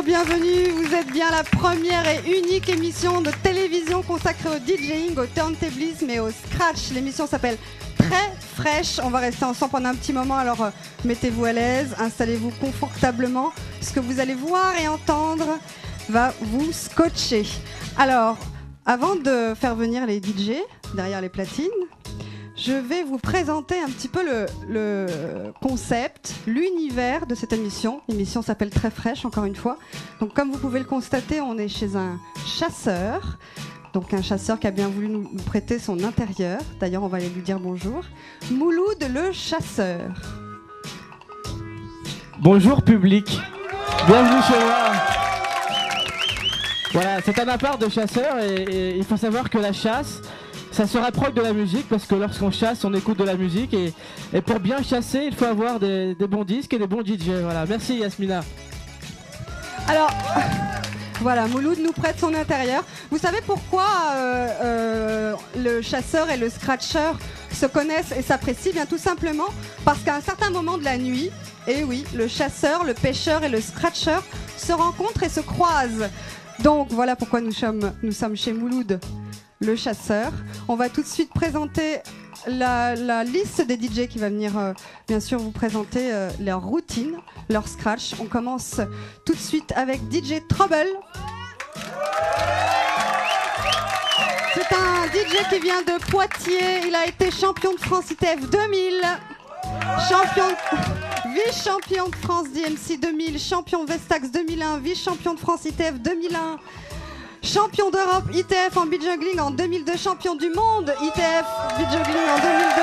bienvenue. Vous êtes bien la première et unique émission de télévision consacrée au DJing, au turntablisme et au scratch. L'émission s'appelle Très Fraîche. On va rester ensemble pendant un petit moment, alors mettez-vous à l'aise, installez-vous confortablement. Ce que vous allez voir et entendre va vous scotcher. Alors, avant de faire venir les DJ derrière les platines, je vais vous présenter un petit peu le concept, l'univers de cette émission. L'émission s'appelle Très Fraîche, encore une fois. Donc, comme vous pouvez le constater, on est chez un chasseur. Donc, un chasseur qui a bien voulu nous prêter son intérieur. D'ailleurs, on va aller lui dire bonjour. Mouloud le chasseur. Bonjour public, bienvenue chez moi. Voilà, c'est un appart de chasseur et il faut savoir que la chasse, ça se rapproche de la musique parce que lorsqu'on chasse, on écoute de la musique et pour bien chasser, il faut avoir des bons disques et des bons DJ. Voilà, merci Yasmina. Alors, voilà, Mouloud nous prête son intérieur. Vous savez pourquoi le chasseur et le scratcher se connaissent et s'apprécient? Bien tout simplement parce qu'à un certain moment de la nuit, et oui, le chasseur, le pêcheur et le scratcher se rencontrent et se croisent. Donc voilà pourquoi nous sommes chez Mouloud le chasseur. On va tout de suite présenter la liste des DJ qui va venir bien sûr vous présenter leur routine, leur scratch. On commence tout de suite avec DJ Trouble. C'est un DJ qui vient de Poitiers. Il a été champion de France ITF 2000, vice-champion de France DMC 2000, champion Vestax 2001, vice-champion de France ITF 2001, champion d'Europe ITF en beat juggling en 2002, champion du monde ITF beat juggling en 2002,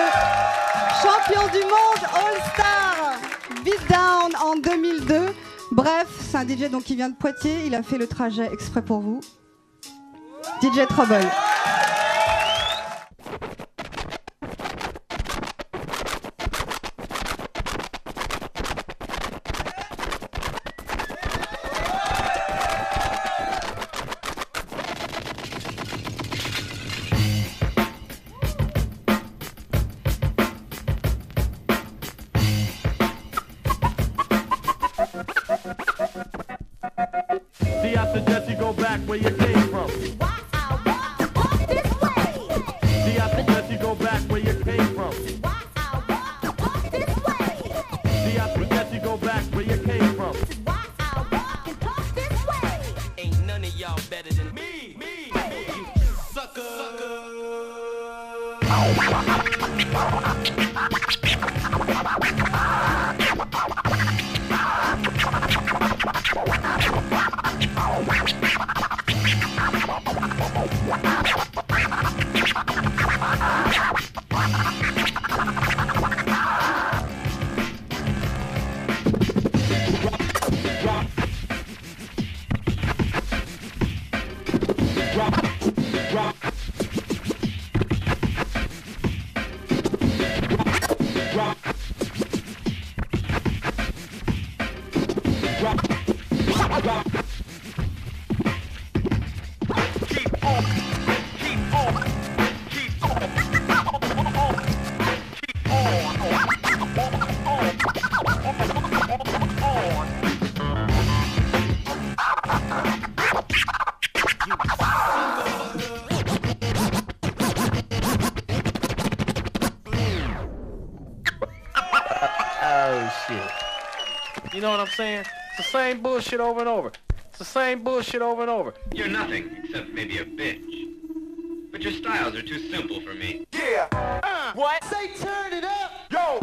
champion du monde All-Star beatdown en 2002. Bref, c'est un DJ donc qui vient de Poitiers. Il a fait le trajet exprès pour vous. DJ Trouble. Where you came from? Why I walk this way? See, I suggest you go back where you came from. Why I walk this way? See, I suggest you go back where you came from. Why I walk this way? Ain't none of y'all better than me, sucker. You know what I'm saying? It's the same bullshit over and over. It's the same bullshit over and over. You're nothing except maybe a bitch. But your styles are too simple for me. Yeah. What? Say turn it up. Yo.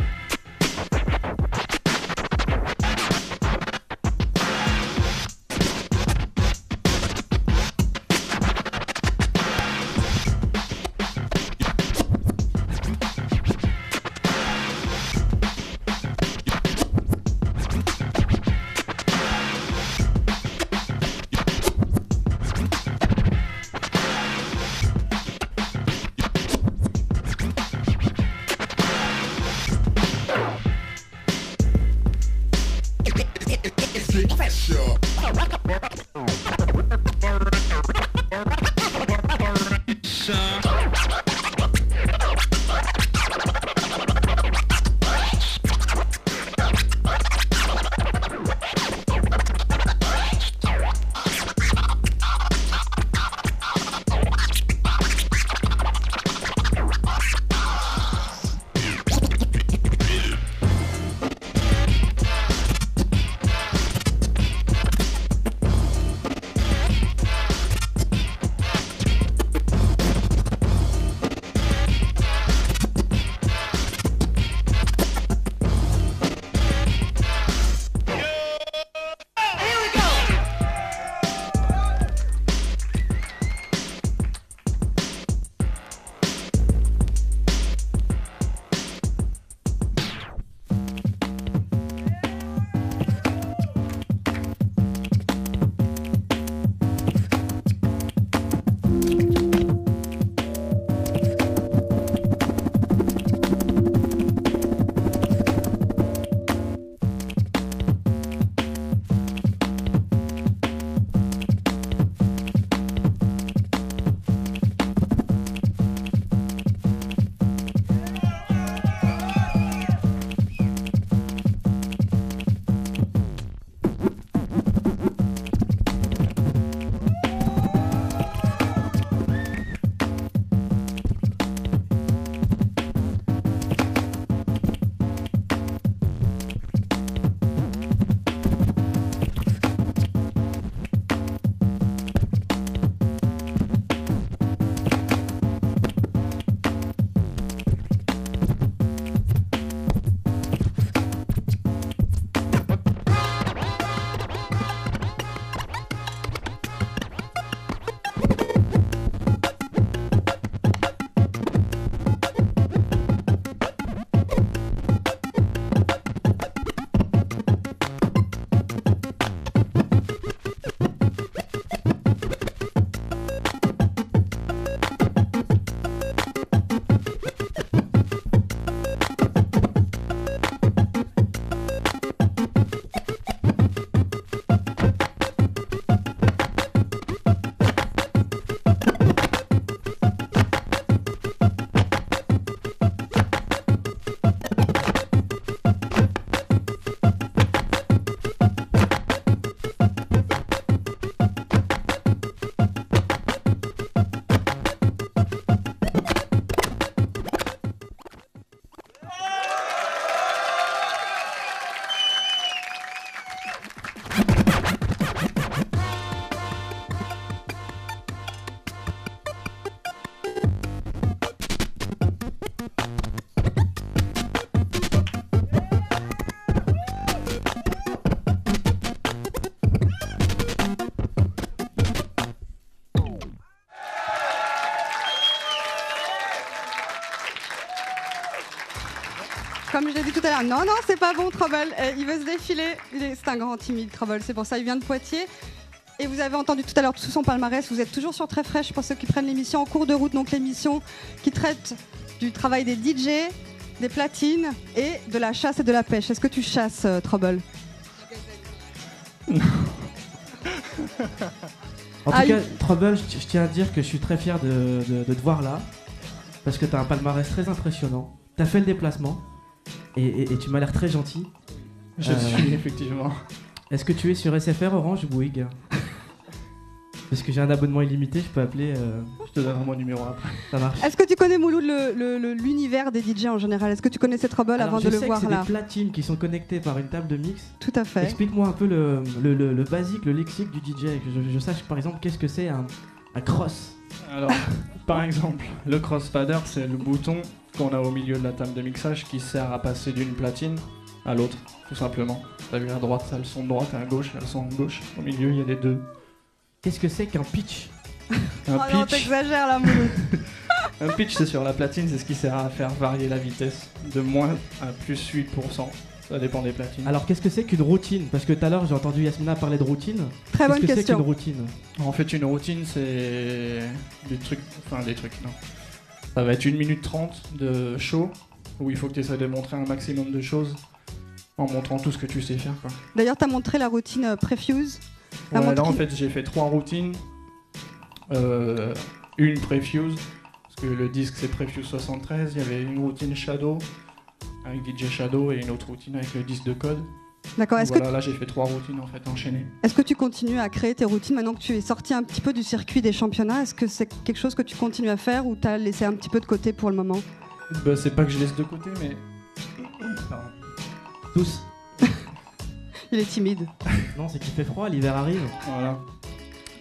je l'ai dit tout à l'heure. Non, c'est pas bon, Trouble. Il veut se défiler. C'est un grand timide, Trouble. C'est pour ça, il vient de Poitiers. Et vous avez entendu tout à l'heure tout son palmarès. Vous êtes toujours sur Très Fraîche pour ceux qui prennent l'émission en cours de route. Donc l'émission qui traite du travail des DJ, des platines et de la chasse et de la pêche. Est-ce que tu chasses, Trouble? En tout cas, Trouble, je tiens à dire que je suis très fier de te voir là. Parce que t'as un palmarès très impressionnant. T'as fait le déplacement. Et tu m'as l'air très gentil. Je suis, effectivement. Est-ce que tu es sur SFR, Orange ou Bouygues? Parce que j'ai un abonnement illimité, je peux appeler. Je te donnerai mon numéro après. Ça marche. Est-ce que tu connais, Mouloud, l'univers des DJ en général? Est-ce que tu connaissais Trouble Alors, avant de le voir Je sais que là? c'est des platines qui sont connectées par une table de mix. Tout à fait. Explique-moi un peu le basique, le lexique du DJ. Que je sache par exemple qu'est-ce que c'est un cross. Alors, par exemple, le crossfader, c'est le bouton qu'on a au milieu de la table de mixage qui sert à passer d'une platine à l'autre, tout simplement. T'as vu à droite, ça a le son de droite, à gauche, ça a le son de gauche. Au milieu, il y a les deux. Qu'est-ce que c'est qu'un pitch? Oh non, t'exagères là, Mouloud. Un pitch, c'est sur la platine, c'est ce qui sert à faire varier la vitesse de moins à plus 8%. Ça dépend des platines. Alors, qu'est-ce que c'est qu'une routine? Parce que tout à l'heure, j'ai entendu Yasmina parler de routine. Très bonne Qu'est-ce que c'est question. qu'une routine? En fait, une routine, c'est des trucs, non. Ça va être 1 minute 30 de show où il faut que tu essaies de montrer un maximum de choses en montrant tout ce que tu sais faire, quoi. D'ailleurs, t'as montré la routine Prefuse. Ouais, là, en fait, j'ai fait 3 routines. Une Prefuse, parce que le disque c'est Prefuse 73. Il y avait une routine Shadow avec DJ Shadow et une autre routine avec le disque de code. D'accord. Voilà, là j'ai fait 3 routines en fait enchaînées. Est-ce que tu continues à créer tes routines maintenant que tu es sorti un petit peu du circuit des championnats? Est-ce que c'est quelque chose que tu continues à faire ou t'as laissé un petit peu de côté pour le moment? Bah, c'est pas que je laisse de côté, mais. Pardon. Tous. Il est timide. Non, c'est qu'il fait froid, l'hiver arrive. Voilà.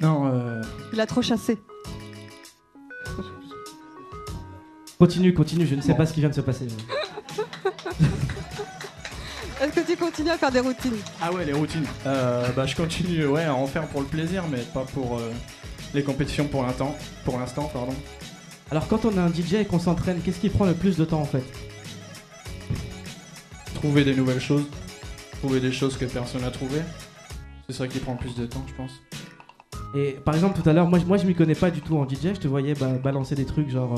Non, Il a trop chassé. Continue, je ne sais pas ce qui vient de se passer. Est-ce que tu continues à faire des routines? Ah ouais, les routines. Bah, je continue à en faire pour le plaisir, mais pas pour les compétitions pour l'instant. Pardon. Alors, quand on est un DJ et qu'on s'entraîne, qu'est-ce qui prend le plus de temps en fait? Trouver des nouvelles choses. Trouver des choses que personne n'a trouvées. C'est ça qui prend le plus de temps, je pense. Et par exemple, tout à l'heure, moi je m'y connais pas du tout en DJ, je te voyais balancer des trucs genre.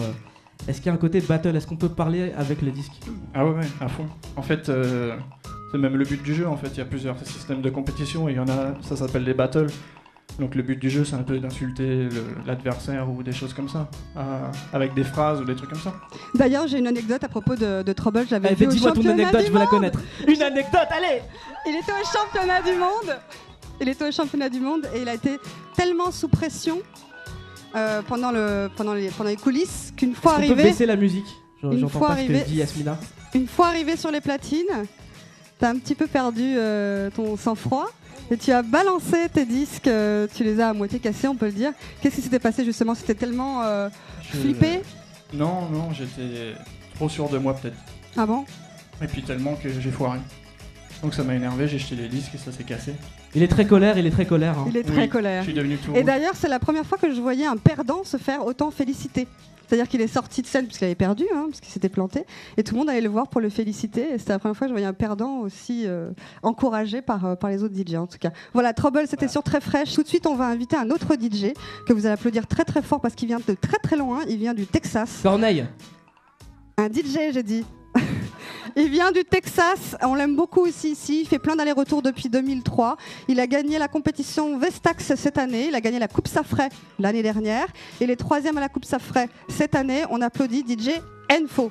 Est-ce qu'il y a un côté battle? Est-ce qu'on peut parler avec les disques? Ah ouais, à fond. En fait, c'est même le but du jeu. En fait, il y a plusieurs systèmes de compétition et il y en a, ça s'appelle des battles. Donc le but du jeu, c'est un peu d'insulter l'adversaire ou des choses comme ça, avec des phrases ou des trucs comme ça. D'ailleurs, j'ai une anecdote à propos de Trouble. J'avais vu au dis-moi ton championnat anecdote, du je veux la monde. connaître. Une anecdote, allez! Il était au championnat du monde. Et il a été tellement sous pression pendant les coulisses qu'une fois On peut arrivé, baisser la musique. Une J'entends fois pas ce que arrivé- dit Yasmina. une fois arrivé sur les platines, t'as un petit peu perdu ton sang-froid et tu as balancé tes disques. Tu les as à moitié cassés, on peut le dire. Qu'est-ce qui s'était passé justement? C'était tellement flippé. Non, j'étais trop sûr de moi peut-être. Ah bon? Et puis tellement que j'ai foiré. Donc ça m'a énervé, j'ai jeté les disques et ça s'est cassé. Il est très colère. Hein. Il est très Oui, colère. Je suis devenu tout Et rouge. d'ailleurs, c'est la première fois que je voyais un perdant se faire autant féliciter. C'est-à-dire qu'il est sorti de scène parce qu'il avait perdu, parce qu'il s'était planté, et tout le monde allait le voir pour le féliciter. Et c'était la première fois que je voyais un perdant aussi encouragé par les autres DJ en tout cas. Voilà, Trouble, c'était sur Très Fraîche. Tout de suite, on va inviter un autre DJ que vous allez applaudir très très fort parce qu'il vient de très très loin. Il vient du Texas. Corneille. Un DJ, j'ai dit. Il vient du Texas, on l'aime beaucoup aussi ici, il fait plein d'allers-retours depuis 2003. Il a gagné la compétition Vestax cette année, il a gagné la Coupe Safray l'année dernière, et il est 3e à la Coupe Safray cette année. On applaudit DJ Enfo.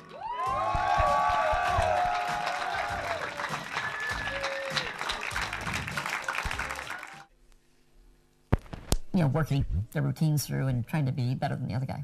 Working their routines through and trying to be better than the other guy.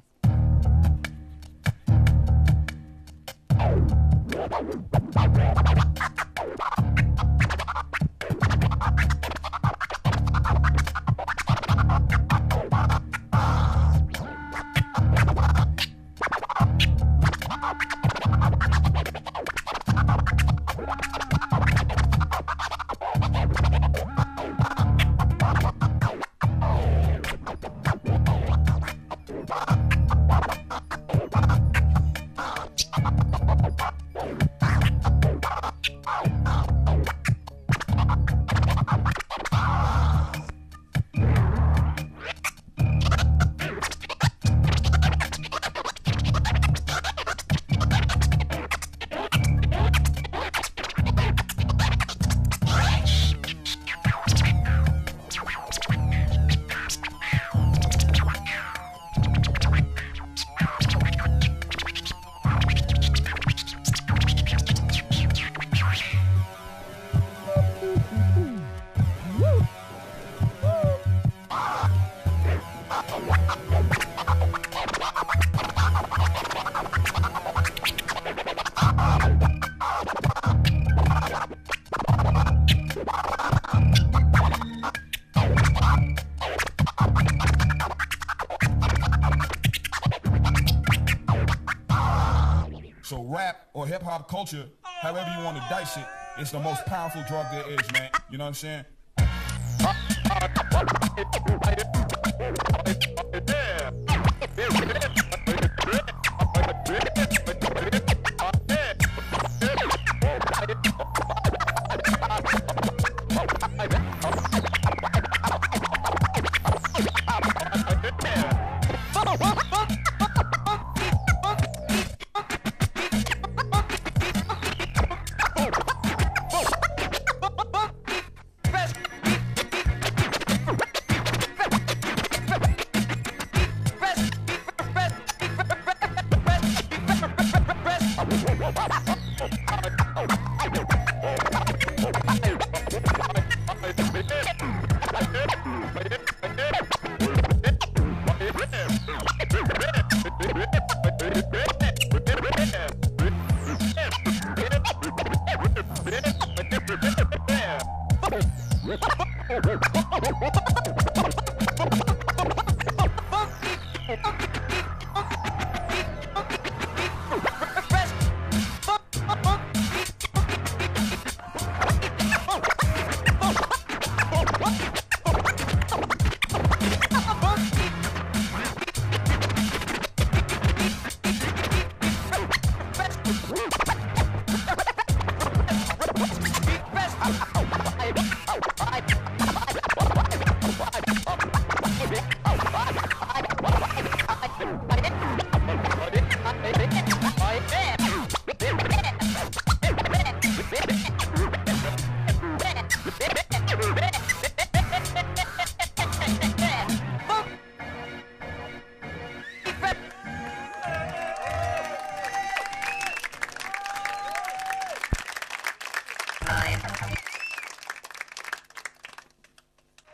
rap or hip hop culture, however you want to dice it, it's the most powerful drug there is, man. You know what I'm saying?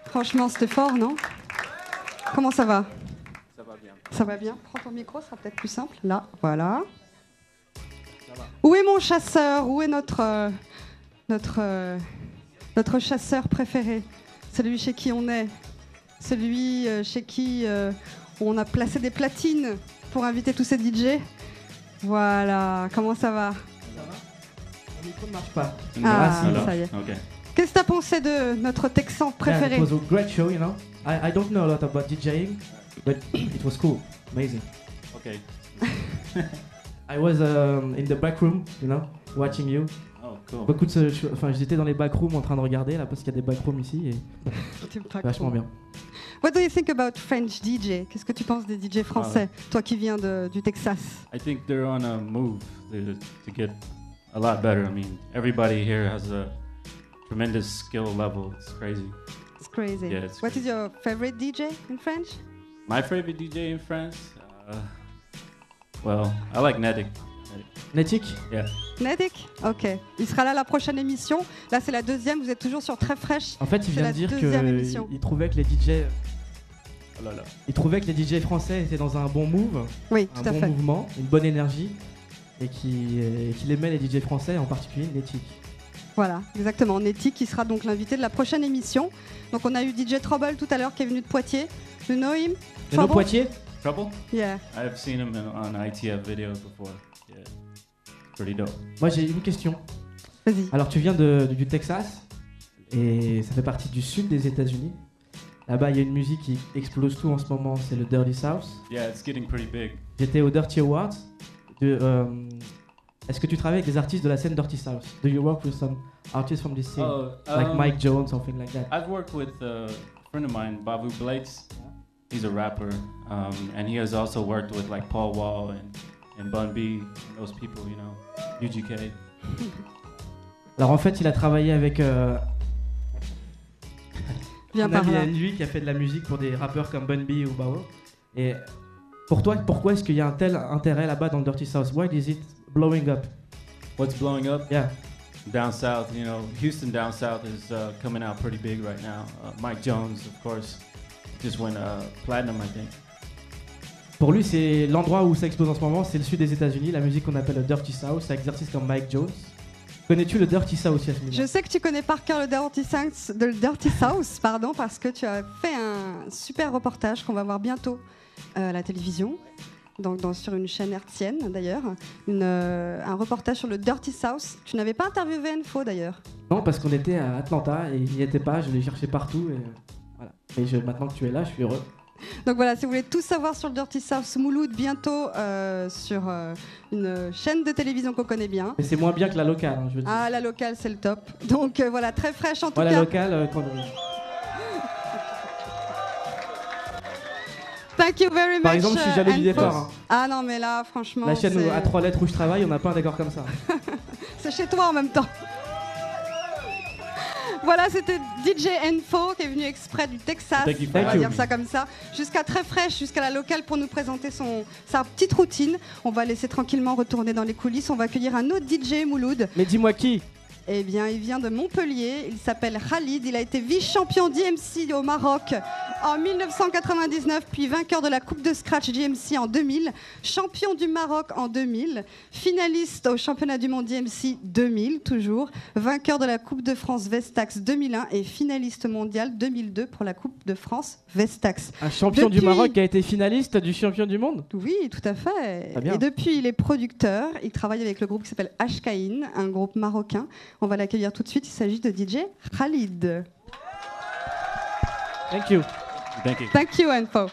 Franchement, c'était fort, non? Comment ça va? Ça va bien. Ça va bien. Prends ton micro, ce sera peut-être plus simple. Là, voilà. Où est mon chasseur? Où est notre chasseur préféré? Celui chez qui on est? Celui chez qui on a placé des platines pour inviter tous ces DJ? Voilà. Comment ça va? Le micro ne marche pas. Ah, si. ça y est. Okay. Qu'est-ce que tu as pensé de notre Texan préféré? Yeah, it was a great show, you know. I don't know a lot about DJing, but it was cool, amazing. Okay. I was in the back room, you know, watching you. Oh, cool. Beaucoup de, enfin, j'étais dans les back rooms en train de regarder là parce qu'il y a des back rooms ici et c'est vachement bien. What do you think about French DJ? Qu'est-ce que tu penses des DJ français, toi qui viens du Texas? I think they're on a move to get a lot better. I mean, everybody here has a tremendous skill level. It's crazy. It's crazy. Yeah, it's What crazy. is your favorite DJ in French? My favorite DJ in France? Well, I like Netic. Netic? Yeah. Netic? Ok. Il sera là la prochaine émission. Là, c'est la deuxième. Vous êtes toujours sur Très Fraîche. En fait, il C'est vient la de dire deuxième émission. qu'il trouvait que les DJ, Oh là là. il trouvait que les DJ français étaient dans un bon move, Oui, un tout à bon fait. mouvement, une bonne énergie, et qu'il aimait les DJ français, en particulier Netic. Voilà, exactement. Netic qui sera donc l'invité de la prochaine émission. Donc, on a eu DJ Trouble tout à l'heure qui est venu de Poitiers. You know him? Et nos Trouble? Poitiers? Trouble? Yeah. I've seen him on ITF videos before. Yeah. Pretty dope. Moi, j'ai une question. Vas-y. Alors, tu viens du Texas, et ça fait partie du sud des États-Unis. Là-bas, il y a une musique qui explose tout en ce moment, c'est le Dirty South. Yeah, it's getting pretty big. J'étais au Dirty Awards. Est-ce que tu travailles avec des artistes de la scène Dirty South? Do you work with some artists from this scene? Like Mike Jones, something like that? I've worked with a friend of mine, Babu Blakes. He's a rapper, and he has also worked with like Paul Wall and Bun B, and those people, you know, UGK. Alors en fait, il a travaillé avec Viens un par ami là. à lui qui a fait de la musique pour des rappeurs comme Bun B ou Bow. Et pour toi, pourquoi est-ce qu'il y a un tel intérêt là-bas dans le Dirty South? Why is it blowing up? What's blowing up? Yeah. Down south, you know, Houston down south is coming out pretty big right now. Mike Jones, of course, just went platinum, I think. Pour lui, c'est l'endroit où ça explose en ce moment, c'est le sud des États-Unis, la musique qu'on appelle le Dirty South, avec des artistes comme Mike Jones. Connais-tu le Dirty South, Yasmina? Je sais que tu connais par cœur le Dirty South, pardon, parce que tu as fait un super reportage qu'on va voir bientôt à la télévision. donc sur une chaîne hertzienne d'ailleurs, un reportage sur le Dirty South. Tu n'avais pas interviewé Enfo d'ailleurs? Non, parce qu'on était à Atlanta et il n'y était pas, je l'ai cherché partout. Et, voilà. Maintenant que tu es là, je suis heureux. Donc voilà, si vous voulez tout savoir sur le Dirty South Mouloud, bientôt sur une chaîne de télévision qu'on connaît bien. Mais c'est moins bien que la locale, hein, je veux dire. Ah, la locale, c'est le top. Donc voilà, très fraîche en tout cas. La locale, Thank you very much. Par exemple, je suis jaloux du départ. Hein. Ah non, mais là, franchement. La chaîne à 3 lettres où je travaille, on n'a pas un décor comme ça. C'est chez toi en même temps. Voilà, c'était DJ Enfo qui est venu exprès du Texas, on va dire ça comme ça, jusqu'à très fraîche, jusqu'à la locale pour nous présenter sa petite routine. On va laisser tranquillement retourner dans les coulisses. On va accueillir un autre DJ Mouloud. Mais dis-moi qui? Eh bien, il vient de Montpellier, il s'appelle Khalid, il a été vice-champion d'IMC au Maroc en 1999, puis vainqueur de la Coupe de Scratch d'IMC en 2000, champion du Maroc en 2000, finaliste au championnat du monde d'IMC 2000 toujours, vainqueur de la Coupe de France Vestax 2001 et finaliste mondial 2002 pour la Coupe de France Vestax. Un champion du Maroc qui a été finaliste du champion du monde? Oui, tout à fait. Et depuis, il est producteur, il travaille avec le groupe qui s'appelle Ashkain, un groupe marocain. On va l'accueillir tout de suite, il s'agit de DJ Khalid. Thank you. Thank you. Thank you, Enfo.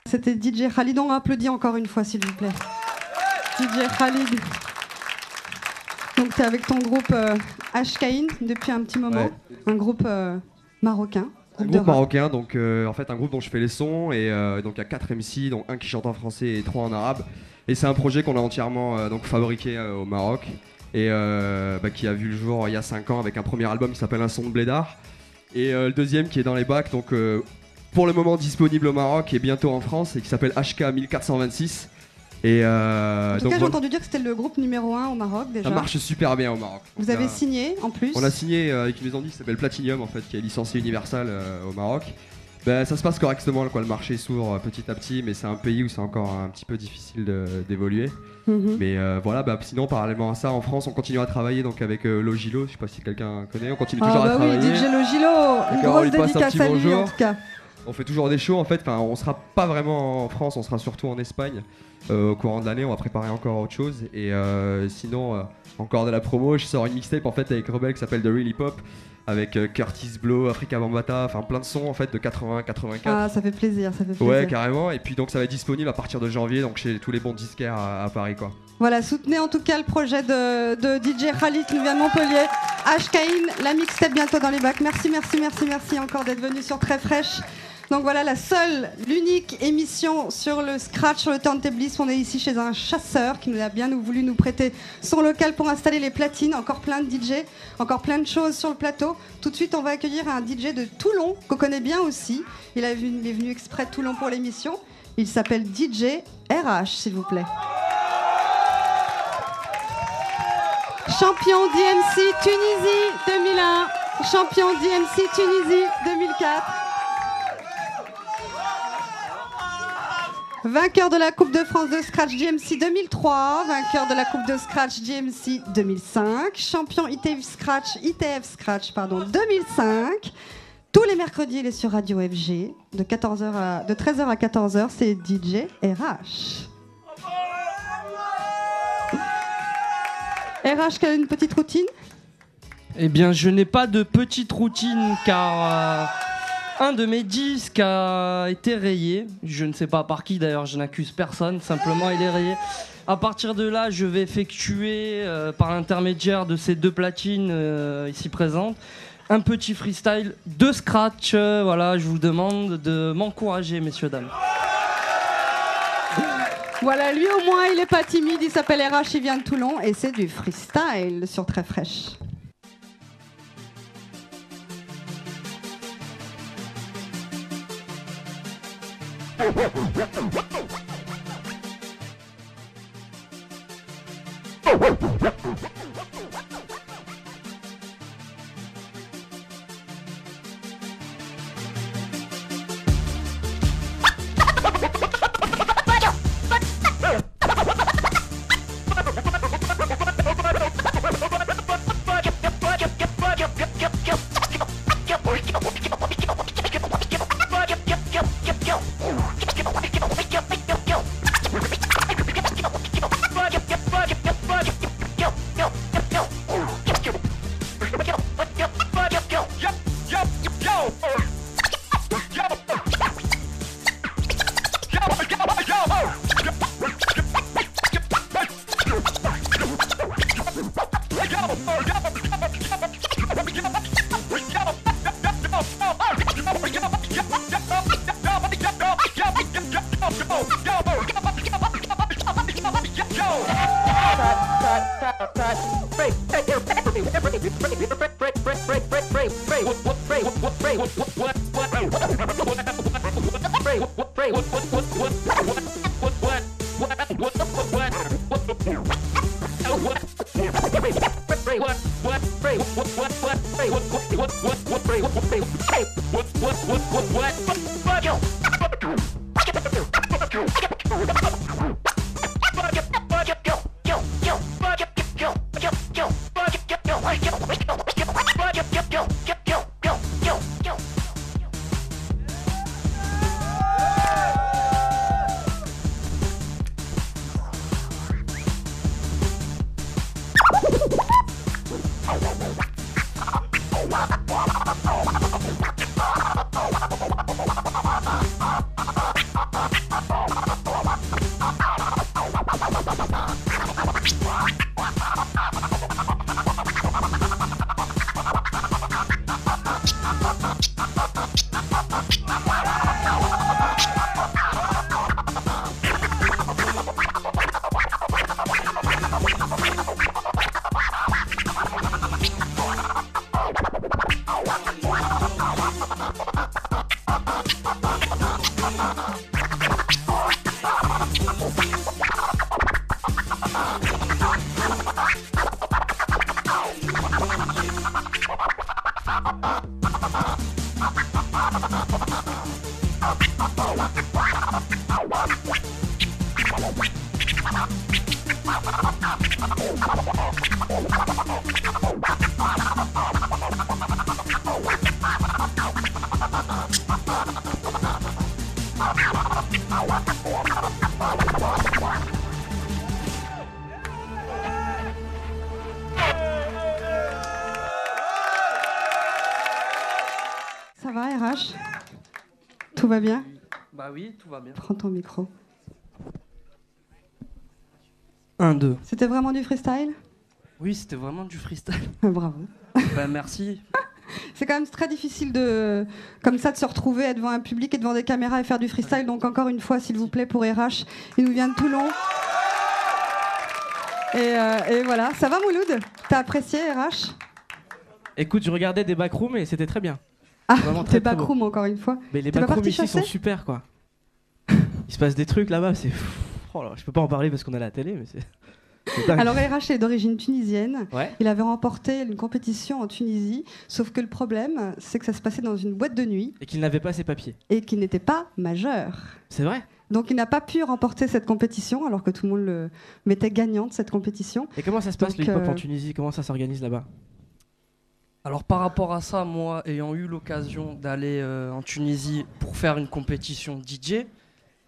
C'était DJ Khalid. On applaudit encore une fois, s'il vous plaît. DJ Khalid. Donc, tu es avec ton groupe Ashkain depuis un petit moment. Ouais. Un groupe marocain. Un groupe marocain, donc en fait un groupe dont je fais les sons et donc il y a 4 MC, dont un qui chante en français et 3 en arabe. Et c'est un projet qu'on a entièrement donc fabriqué au Maroc. et qui a vu le jour il y a 5 ans avec un premier album qui s'appelle Un son de blédard. Et le deuxième qui est dans les bacs, donc pour le moment disponible au Maroc et bientôt en France, et qui s'appelle HK 1426. Et en tout cas, j'ai entendu dire que c'était le groupe numéro 1 au Maroc déjà. Ça marche super bien au Maroc. Vous avez signé en plus? On a signé avec une maison de disques qui s'appelle Platinum, en fait, qui est licenciée Universal au Maroc. Ça se passe correctement, quoi. Le marché s'ouvre petit à petit, mais c'est un pays où c'est encore un petit peu difficile d'évoluer. Mais voilà, sinon parallèlement à ça, en France, on continue à travailler donc avec Logilo. Je sais pas si quelqu'un connaît. On continue toujours à travailler. Oui, DJ Logilo, une grosse dédicace à lui en tout cas. On fait toujours des shows en fait. Enfin, on sera pas vraiment en France, on sera surtout en Espagne au courant de l'année. On va préparer encore autre chose. Et sinon, encore de la promo. Je sors une mixtape en fait avec Rebel qui s'appelle The Real Hip Hop, avec Curtis Blow, Afrika Bambaataa, enfin plein de sons en fait de 80, 84. Ah, ça fait plaisir, ça fait plaisir. Ouais, carrément. Et puis donc ça va être disponible à partir de janvier, donc chez tous les bons disquaires à Paris, quoi. Voilà, soutenez en tout cas le projet de DJ Khalid qui nous vient de Montpellier. HKIN, la mixtape bientôt dans les bacs. Merci encore d'être venu sur Très Fraîche. Donc voilà, l'unique émission sur le scratch, sur le turntablisme. On est ici chez un chasseur qui nous a bien voulu nous prêter son local pour installer les platines. Encore plein de DJ, encore plein de choses sur le plateau. Tout de suite, on va accueillir un DJ de Toulon, qu'on connaît bien aussi. Il est venu exprès de Toulon pour l'émission. Il s'appelle DJ RH, s'il vous plaît. Champion d'IMC Tunisie 2001, champion d'IMC Tunisie 2004. Vainqueur de la Coupe de France de Scratch DMC 2003, vainqueur de la Coupe de Scratch DMC 2005, champion ITF Scratch 2005. Tous les mercredis, il est sur Radio FG, de 13h à 14h, c'est DJ RH. RH, quelle est une petite routine? Eh bien, je n'ai pas de petite routine car un de mes disques a été rayé. Je ne sais pas par qui d'ailleurs, je n'accuse personne, simplement il est rayé. À partir de là, je vais effectuer, par l'intermédiaire de ces deux platines ici présentes, un petit freestyle de scratch. Voilà, je vous demande de m'encourager, messieurs, dames. Voilà, lui au moins, il est pas timide, il s'appelle RH, il vient de Toulon et c'est du freestyle sur Très Fraîche. Ça va, RH? Tout va bien? Bah oui, tout va bien. Prends ton micro. 1, 2. C'était vraiment du freestyle? Oui, c'était vraiment du freestyle. Bravo. Bah merci. C'est quand même très difficile comme ça de se retrouver, être devant un public et devant des caméras et faire du freestyle. Donc encore une fois, s'il vous plaît, pour RH, il nous vient de Toulon. Et voilà, ça va Mouloud? T'as apprécié RH? Écoute, je regardais des backrooms et c'était très bien. Ah, Vraiment tes très, très backrooms encore une fois. Mais les T'es pas backrooms parti ici sont chasser? super quoi. Il se passe des trucs là-bas, c'est. Oh là, je peux pas en parler parce qu'on est à la télé, mais c'est. dingue. Alors RH est d'origine tunisienne. Ouais. Il avait remporté une compétition en Tunisie, sauf que le problème, c'est que ça se passait dans une boîte de nuit Et qu'il n'avait pas ses papiers. et qu'il n'était pas majeur. C'est vrai. Donc il n'a pas pu remporter cette compétition, alors que tout le monde le mettait gagnant de cette compétition. Et comment ça se passe Donc, le hip-hop en Tunisie? Comment ça s'organise là-bas? Alors par rapport à ça, moi ayant eu l'occasion d'aller en Tunisie pour faire une compétition DJ,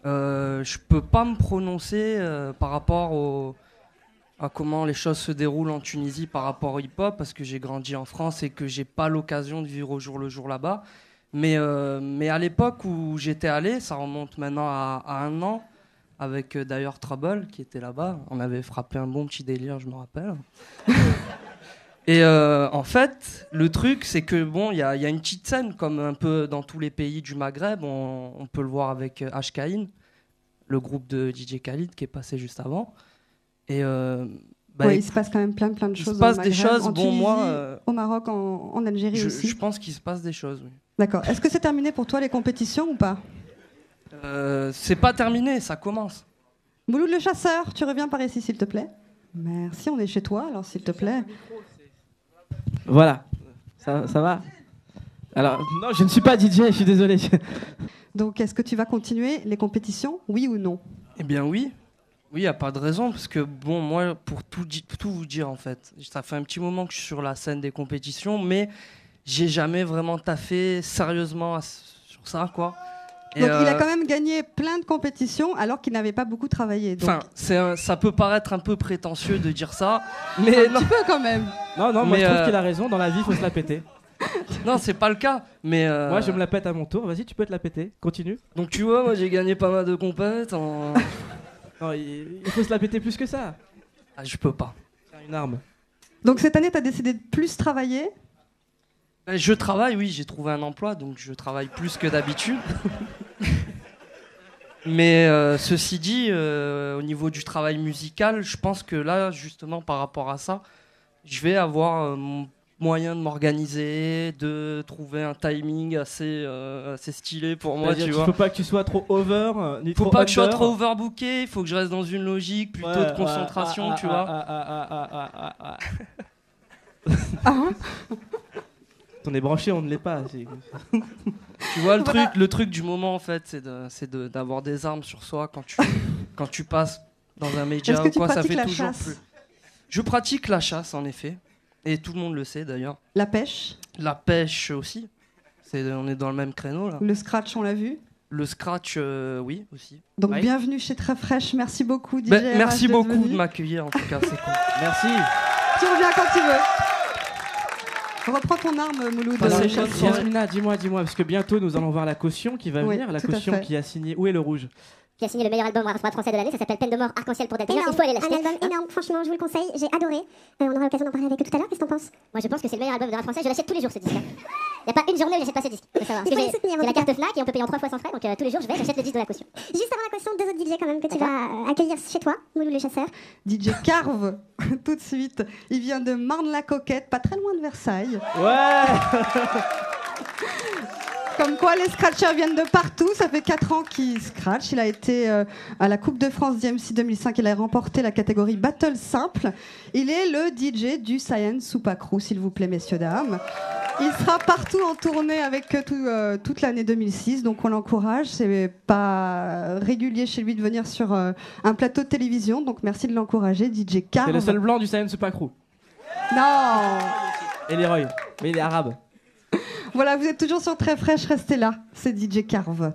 je peux pas me prononcer par rapport à comment les choses se déroulent en Tunisie par rapport au hip-hop, parce que j'ai grandi en France et que j'ai pas l'occasion de vivre au jour le jour là-bas. Mais à l'époque où j'étais allé, ça remonte maintenant à 1 an, avec d'ailleurs Trouble qui était là-bas. On avait frappé un bon petit délire, je me rappelle. Et en fait, le truc, c'est que bon, il y a une petite scène, comme un peu dans tous les pays du Maghreb. On peut le voir avec HKIN, le groupe de DJ Khalid qui est passé juste avant. Et Ouais, il se passe quand même plein de choses. Il se passe au des Maghreb, choses. en Bon, Tunisie, moi, au Maroc, en Algérie aussi. je pense qu'il se passe des choses. Oui. D'accord. Est-ce que c'est terminé pour toi les compétitions ou pas? C'est pas terminé, ça commence. Mouloud le chasseur, tu reviens par ici s'il te plaît. Merci, on est chez toi, alors s'il te plaît. Voilà. Ça va? Alors, non, je ne suis pas DJ, je suis désolé. Donc, est-ce que tu vas continuer les compétitions, oui ou non? Eh bien oui. Oui, il n'y a pas de raison, parce que bon, moi, pour tout vous dire en fait, ça fait un petit moment que je suis sur la scène des compétitions, mais j'ai jamais vraiment taffé sérieusement sur ça, quoi. Et donc il a quand même gagné plein de compétitions alors qu'il n'avait pas beaucoup travaillé. Donc... Enfin, ça peut paraître un peu prétentieux de dire ça, mais mais un non. petit peu quand même. Non, moi je trouve qu'il a raison, dans la vie il faut se la péter. Non, c'est pas le cas, mais... Moi je me la pète à mon tour, vas-y tu peux te la péter, continue. Donc tu vois, moi j'ai gagné pas mal de compètes en... Non, il faut se la péter plus que ça. Ah, je peux pas. C'est une arme. Donc cette année, tu as décidé de plus travailler? Je travaille, oui, j'ai trouvé un emploi, donc je travaille plus que d'habitude. Mais ceci dit, au niveau du travail musical, je pense que là, justement, par rapport à ça, je vais avoir moyen de m'organiser, de trouver un timing assez stylé pour moi, tu vois. Il faut pas que tu sois trop over, ni trop faut pas que je sois under. trop overbooké, il faut que je reste dans une logique plutôt de concentration, tu vois. On est branché, on ne l'est pas. Tu vois, le truc du moment, en fait, c'est d'avoir des armes sur soi quand tu passes dans un média ou quoi, ça fait toujours plus. Je pratique la chasse, en effet. Et tout le monde le sait, d'ailleurs. La pêche? La pêche aussi. On est dans le même créneau, là. Le scratch, on l'a vu? Le scratch, oui, aussi. Donc ouais. Bienvenue chez Très Fraîche. Merci beaucoup, DJ merci RH, beaucoup de m'accueillir, en tout cas, c'est cool. Merci. Tu reviens quand tu veux. Reprends ton arme, Mouloud. Yasmina, dis-moi, parce que bientôt nous allons voir la caution qui va venir, la tout à caution fait. qui a signé. Où est le rouge? Qui a signé le meilleur album rap français de l'année, ça s'appelle Peine de mort, arc-en-ciel pour Delta. Il faut aller l'acheter. Un album énorme, franchement, je vous le conseille, j'ai adoré. On aura l'occasion d'en parler avec eux tout à l'heure, qu'est-ce que t'en penses? Moi je pense que c'est le meilleur album de rap français, je l'achète tous les jours ce disque. Il n'y a pas une journée où j'achète pas ce disque. Faut savoir. Parce que j'ai la carte Fnac et on peut payer en 3 fois sans frais, donc tous les jours j'achète le disque de la caution. Juste avant la caution, 2 autres DJ quand même que tu vas accueillir chez toi, Mouloud le chasseur. DJ Carve, tout de suite. Il vient de Marne-la-Coquette, pas très loin de Versailles. Ouais. Comme quoi, les scratchers viennent de partout. Ça fait 4 ans qu'il scratch. Il a été à la Coupe de France DMC 2005. Il a remporté la catégorie Battle Simple. Il est le DJ du Science Soupa Crew, s'il vous plaît, messieurs, dames. Il sera partout en tournée avec toute l'année 2006. Donc, on l'encourage. C'est pas régulier chez lui de venir sur un plateau de télévision. Donc, merci de l'encourager, DJ Carve. C'est le seul blanc du Science Soupa Crew. Non. Et Leroy. Mais il est arabe. Voilà, vous êtes toujours sur Très Fraîche, restez là, c'est DJ Carve.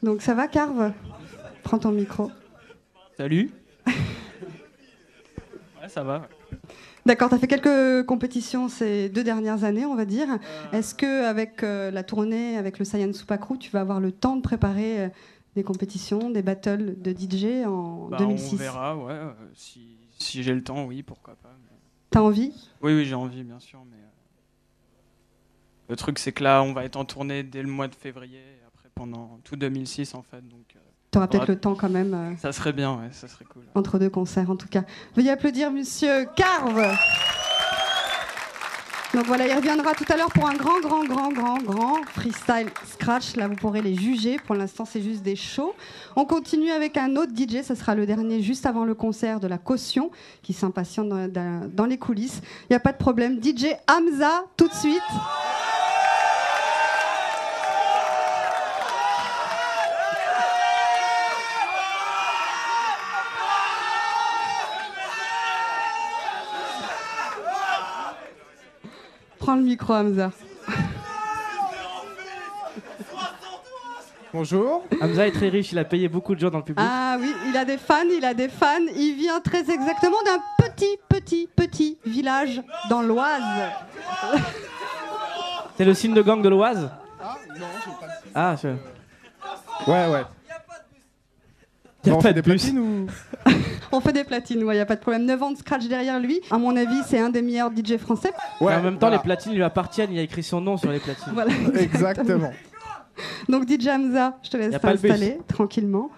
Donc ça va, Carve? Prends ton micro. Salut. Ouais, ça va. D'accord, tu as fait quelques compétitions ces 2 dernières années, on va dire. Est-ce qu'avec la tournée, avec le Science Soupa Crew, tu vas avoir le temps de préparer des compétitions, des battles de DJ en 2006? On verra, ouais. Si j'ai le temps, oui, pourquoi pas. T'as envie? Oui, j'ai envie, bien sûr. Mais le truc, c'est que là, on va être en tournée dès le mois de février, et après pendant tout 2006, en fait. Donc, t'auras peut-être le temps quand même. Ça serait bien, ouais, ça serait cool. Entre 2 concerts, en tout cas. Veuillez applaudir Monsieur Carve. Donc voilà, il reviendra tout à l'heure pour un grand freestyle scratch. Là, vous pourrez les juger. Pour l'instant, c'est juste des shows. On continue avec un autre DJ. Ça sera le dernier juste avant le concert de la Caution, qui s'impatiente dans les coulisses. Il n'y a pas de problème. DJ Hamza, tout de suite. Prends le micro, Hamza. Bonjour. Hamza est très riche, il a payé beaucoup de gens dans le public. Ah oui, il a des fans. Il vient très exactement d'un petit village dans l'Oise. C'est le signe de gang de l'Oise? Ah non, j'ai pas de... Ah, je... Ouais. Il n'y a pas de des platines ou... On fait des platines, il n'y a pas de problème. 9 ans de scratch derrière lui. À mon avis, c'est un des meilleurs DJ français. Ouais, en même temps, les platines lui appartiennent. Il a écrit son nom sur les platines. Voilà, exactement. Donc DJ Hamza, je te laisse t'installer tranquillement.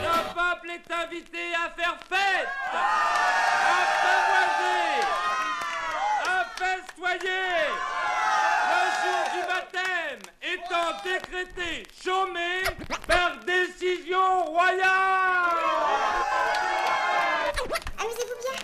Le peuple est invité à faire fête, à pavoiser, à festoyer. Le jour du baptême étant décrété chômé par décision royale. Amusez-vous bien.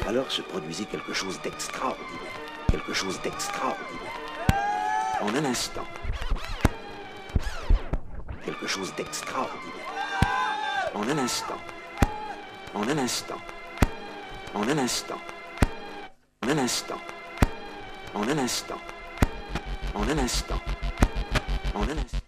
Alors se produisit quelque chose d'extraordinaire. Quelque chose d'extraordinaire. En un instant. Quelque chose d'extraordinaire. En un instant. En un instant. En un instant. En un instant. En un instant. En un instant. En un instant.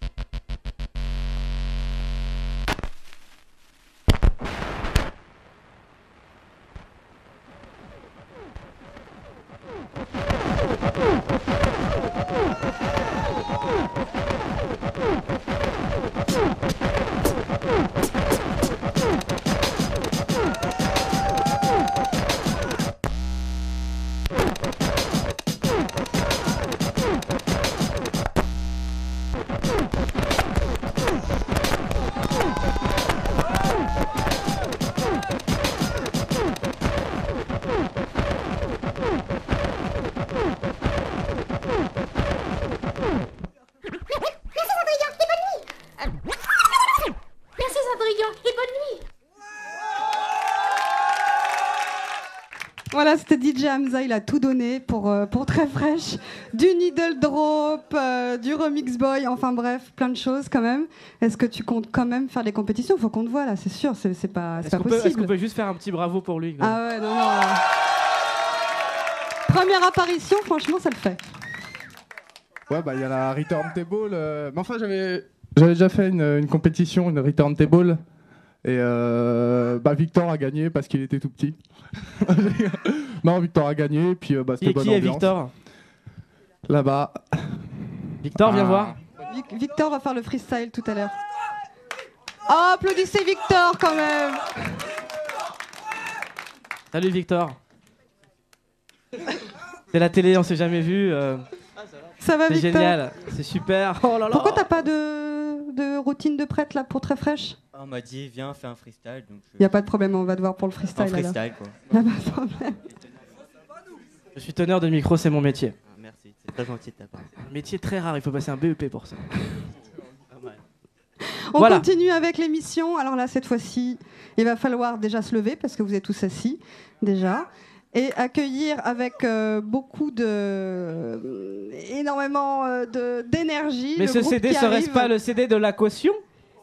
Voilà, c'était DJ Hamza, il a tout donné pour Très Fraîche. Du needle drop, du remix boy, enfin bref, plein de choses quand même. Est-ce que tu comptes quand même faire les compétitions? Faut qu'on te voit là, c'est sûr, c'est pas possible. Est-ce qu'on peut juste faire un petit bravo pour lui? Ah ouais, non. Première apparition, franchement, ça le fait. Ouais, bah il y a la return table. Mais enfin, j'avais déjà fait une compétition, une return table. Et Victor a gagné parce qu'il était tout petit. Non, Victor a gagné, puis c'était bonne ambiance. Qui est Victor? Là-bas. Victor, viens voir. Victor va faire le freestyle tout à l'heure. Oh, applaudissez Victor quand même. Salut Victor. C'est la télé, on s'est jamais vu. Ça va Victor? C'est génial, c'est super. Oh là là. Pourquoi t'as pas de routine de prêtre là pour Très Fraîche? On m'a dit viens, fais un freestyle. Donc y a pas de problème, on va te voir pour le freestyle. Un freestyle quoi. Y a pas de problème. Je suis teneur de micro, c'est mon métier. Ah, merci, c'est très gentil de ta part. Un métier très rare, il faut passer un BEP pour ça. On continue avec l'émission. Alors là, cette fois-ci, il va falloir déjà se lever parce que vous êtes tous assis déjà. Et accueillir avec énormément d'énergie. Mais ce CD serait-ce pas le CD de la caution?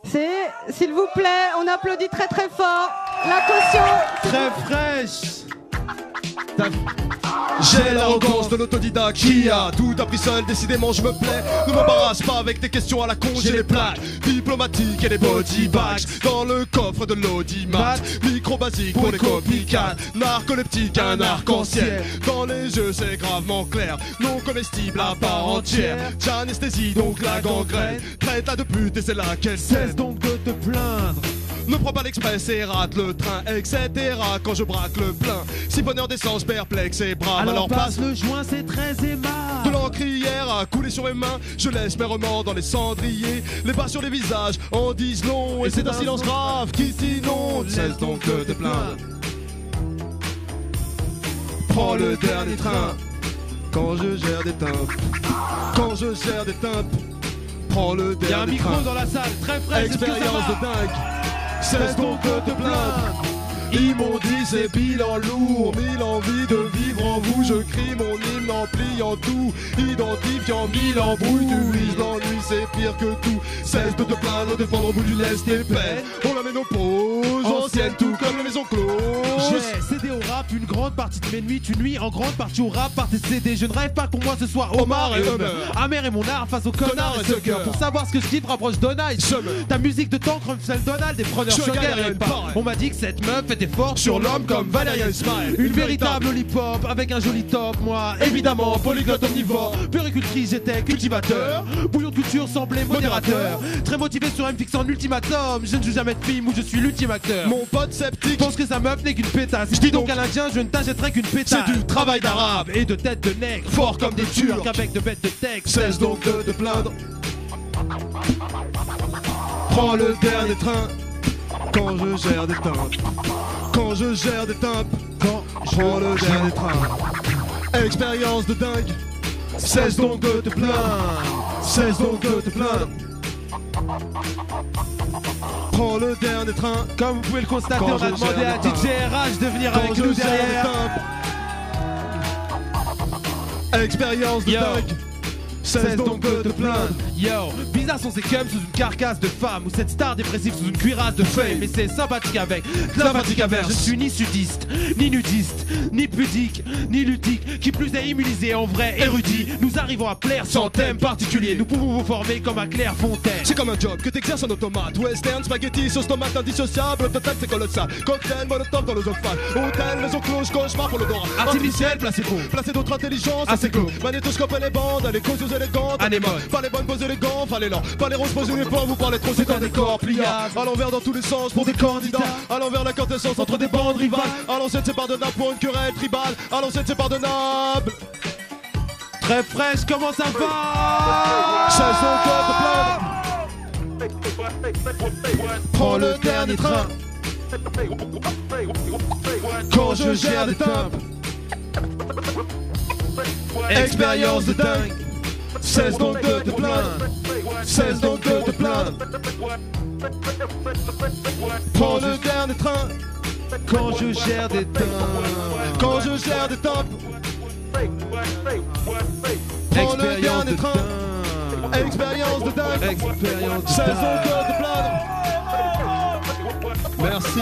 C'est, s'il vous plaît, on applaudit très très fort la caution. Très fraîche. J'ai l'arrogance de l'autodidacte qui a tout appris seul, décidément je me plais. Ne m'embarrasse pas avec tes questions à la con, j'ai les plaques diplomatiques et les body bags dans le coffre de l'audimat. Micro basique pour les copycats, narcoleptique, un arc-en-ciel. Dans les jeux c'est gravement clair, non comestible à part entière. J'anesthésie donc la gangrène, traite la de pute et c'est là qu'elle cesse donc de te plaindre. Ne prends pas l'express et rate le train, etc. Quand je braque le plein, si bonheur d'essence perplexe et brave. Alors passe le joint, c'est très aimable. De l'encrière a coulé sur mes mains, je laisse mes remords dans les cendriers. Les bas sur les visages en disent long, et c'est un silence grave qui s'inonde. Cesse donc de te plaindre. Prends le dernier train, quand je gère des timbres. Quand je gère des timbres, prends le dernier train. Y'a un micro dans la salle, très frais, expérience de dingue. Cesse donc de te plaindre. Immondice et bilan lourd, mille envies de vivre en vous. Je crie mon hymne en pliant tout, identifiant mille embrouilles. Tu vises l'ennui, c'est pire que tout. Cesse de te plaindre, défendre au bout du laisse tes peines. On la ménopause, ancienne tout comme la maison close. J'ai cédé au rap une grande partie de mes nuits. Tu nuis en grande partie au rap par tes CD. Je ne rêve pas pour moi ce soir Omar et Homer. Amer et mon art face aux connards et suckers. Pour savoir ce que je dis, te rapproche Donald. Ta musique de tank celle Donald, des preneurs Sugar et pas. On m'a dit que cette meuf était forte sur l'homme comme Valerian Smile. Une véritable lollipop avec un joli top. Moi évidemment polyglotte omnivore. Péricultrice j'étais cultivateur. Bouillon de culture semblait modérateur. Très motivé sur M fixant ultimatum. Je ne joue jamais de film où je suis l'ultime acteur. Mon pote sceptique pense que sa meuf n'est qu'une pétasse. Je dis donc à l'indien je ne t'achèterai qu'une pétasse. C'est du travail d'arabe et de tête de nègre. Fort comme des turcs avec de bêtes de texte. Cesse donc de te plaindre. Prends le dernier train. Quand je gère des timbres, quand je gère des timbres, quand je prends le dernier train. Expérience de dingue. Cesse donc de te plaindre. Cesse donc de te plaindre. Prends le dernier train. Comme vous pouvez le constater, on a demandé à DJ RH de venir avec nous derrière. Expérience de dingue. Cesse donc de te plaindre. Yo, bizarre sont ces cums sous une carcasse de femme. Ou cette star dépressive sous une cuirasse de feuilles. Mais c'est sympathique avec la fatigue à verre. Je ne suis ni sudiste, ni nudiste, ni pudique, ni ludique. Qui plus est immunisé en vrai érudit. Nous arrivons à plaire sans thème particulier. Nous pouvons vous former comme à Clairefontaine. C'est comme un job que t'exerces en automate. Western, spaghetti, sauce tomate indissociable. Total c'est colossal. Cocktail, molotov dans l'osophage. Hôtel, maison close, cauchemar pour l'odorat. Artificiel, placebo. Placer d'autres intelligences, assez clos. Magnétoscope et les bandes, les causes élégantes. Anémone. Pas les bonnes poses élégantes, fallait lent. Pas les roses posées uniformes, vous parlez trop, c'est un décor pliable. À l'envers dans tous les sens pour des candidats. À l'envers la quintessence entre des bandes rivales. À l'ancienne c'est pardonnable pour une querelle tribale. À l'ancienne c'est pardonnable. Très fraîche, comment ça va? Cesse donc de te plaindre. Prends le dernier train. Quand je gère des timbres. Expérience de dingue. Cesse donc de te plaindre. Cesse donc de te plaindre. Prends le dernier train. Quand je gère des temps. Quand je gère des temps. Prends le dernier train. Expérience de dingue. Expérience de saison dingue. de plaindre. Merci.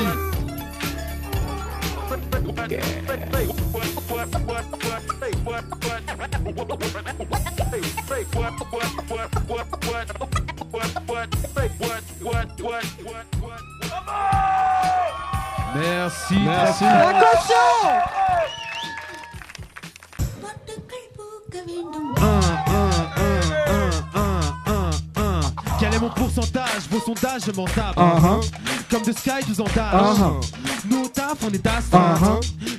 Merci. Merci. La caution. Quel est mon pourcentage? Vos sondages, je m'en tape. Comme de Sky, tous en tâche. Nous au taf, on est tas.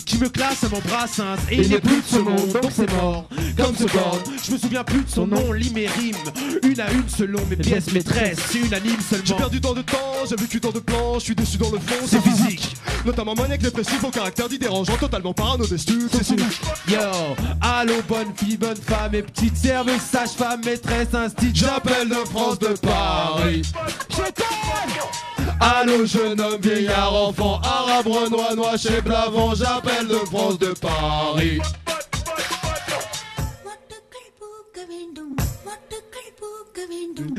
Qui me classe, ça m'embrasse. Et il n'est plus de ce monde, donc c'est mort. Comme ce bord, je me souviens plus de son nom. Lis mes rimes, une à une selon mes pièces maîtresses. C'est unanime seulement. J'ai perdu tant de temps, j'ai vécu tant de plans, je suis déçu dans le fond, C'est physique. Notamment maniaque dépressif, au caractère dit dérangeant, totalement parano destu, c'est cynique. Yo, allô, bonne fille, bonne femme et petite serveuse, sage-femme, maîtresse, instit. J'appelle de France, de Paris. Je t'aime. Allô, jeune homme, vieillard, enfant, arabe, renois, noix, chez Blavant, j'appelle de France, de Paris.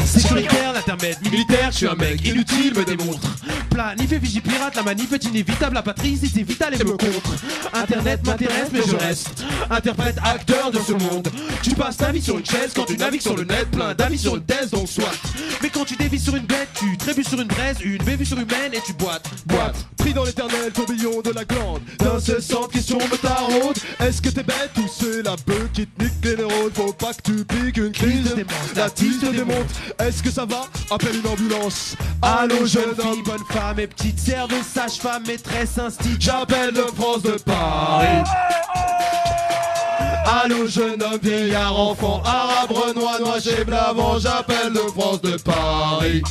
Sécuritaire, l'intermède, militaire, je suis un mec inutile, me démontre. Planif et vigipirate, la manif est inévitable, la patrie, si c'est vital et me contre. Internet m'intéresse, mais je reste interprète, acteur de ce monde. Tu passes ta vie sur une chaise quand tu navigues sur le net, plein d'avis sur une thèse, donc soit. Mais quand tu dévis sur une bête, tu trébuches sur une braise, une bévue sur humaine et tu boites. Pris dans l'éternel tourbillon de la glande, d'incessantes questions me taraudent. Est-ce que t'es bête ou c'est la bœuf qui te nique les neurones? Faut pas que tu piques une crise, la tise te démonte. Est-ce que ça va? Appelle une ambulance. Allô, jeune fille, bonne femme et petite serveuse, sage-femme, maîtresse, instit. J'appelle de France, de Paris. Allô, jeune homme, vieillard, enfant, arabe, renois, noix, chez Blavant, j'appelle de France, de Paris.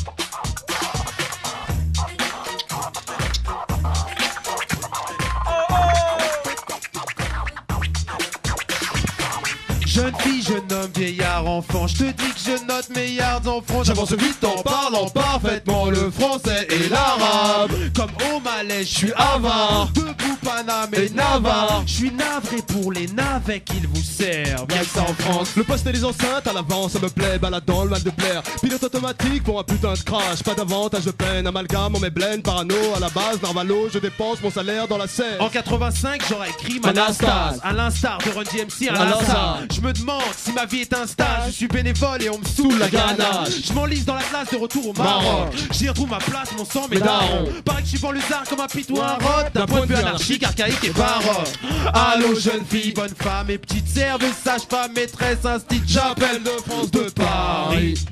Jeune fille, jeune homme, vieillard, enfant, je te dis que je note meilleurs enfants. J'avance vite en parlant parfaitement le français et l'arabe. Comme au Malais, je suis avare. Debout, Paname et Et Navarre. Je suis navré pour les navets qu'ils vous servent. Bien que ça en France. Le poste et les enceintes à l'avant, ça me plaît. Balade dans le mal de plaire. Pilote automatique pour un putain de crash. Pas d'avantage de peine. Amalgame, on met blend, parano. À la base, Narvalo, je dépense mon salaire dans la Seine. En 85, j'aurais écrit Manastas. Manastas. À l'instar de Run DMC, à Alors l'instar. ça. Je me demande si ma vie est un stage. Je suis bénévole et on me saoule la ganache. Je m'enlise dans la classe de retour au Maroc. J'y retrouve ma place, mon sang, mes darons. Pareil que je suis banlieusard comme un pit ou un rot. D'un point de vue anarchique, archaïque et baroque. Allô, jeune fille, bonne femme et petite serveuse, sage-femme, maîtresse, instit. J'appelle de France, de Paris.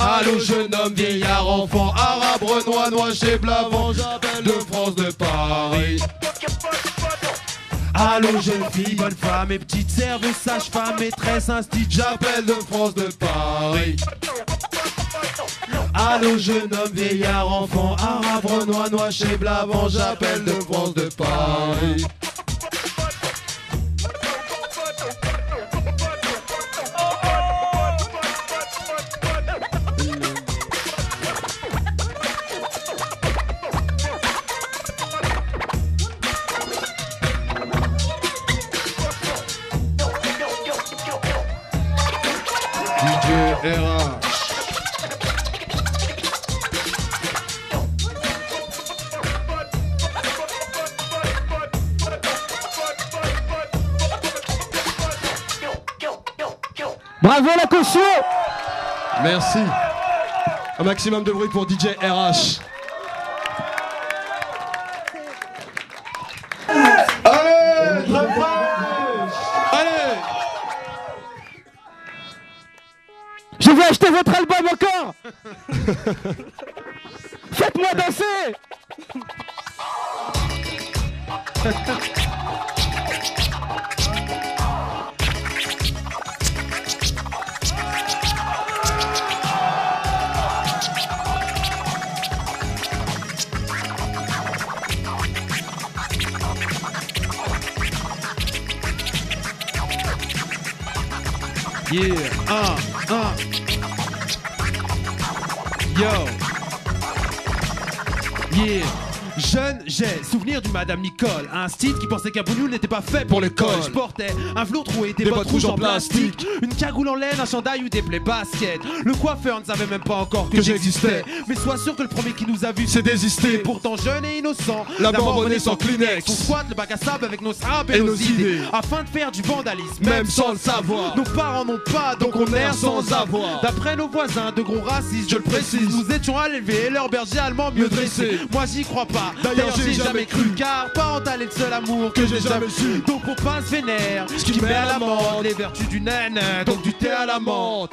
Allô, jeune homme, vieillard, enfant, arabe, renois, noix, chez Blavant, j'appelle de France, de Paris. Allô, jeune fille, bonne femme et petite serveuse, sage-femme, maîtresse, instit. J'appelle de France, de Paris. Allô, jeune homme, vieillard, enfant, arabe, renois, noix, chez Blavant, J'appelle de France, de Paris. DJ RH. Bravo la caution. Merci. Un maximum de bruit pour DJ RH. Allez, très fraîche. Allez. Je vais acheter votre album encore. Faites-moi danser. Yeah, Yo. Yeah. Jeune, j'ai souvenir du Madame Nicole. Un style qui pensait qu'un bougnoul n'était pas fait pour l'école. Je portais un velours troué, des bottes rouges en plastique, une cagoule en laine, un chandail ou des plaies baskets. Le coiffeur ne savait même pas encore que j'existais. Mais sois sûr que le premier qui nous a vus s'est désisté. Pourtant jeune et innocent, la mort venait sans Kleenex. On squatte le bac à sable avec nos sables et nos idées, afin de faire du vandalisme, même sans le savoir. Nos parents n'ont pas, donc on erre sans avoir. D'après nos voisins, de gros racistes, je le précise, nous étions à l'élever et leur berger allemand mieux dressé. Moi j'y crois pas. D'ailleurs j'ai jamais cru, car parental est le seul amour que j'ai jamais su. Donc pour pas se vénère, ce qui met à la menthe les vertus du naine, donc du thé à la menthe.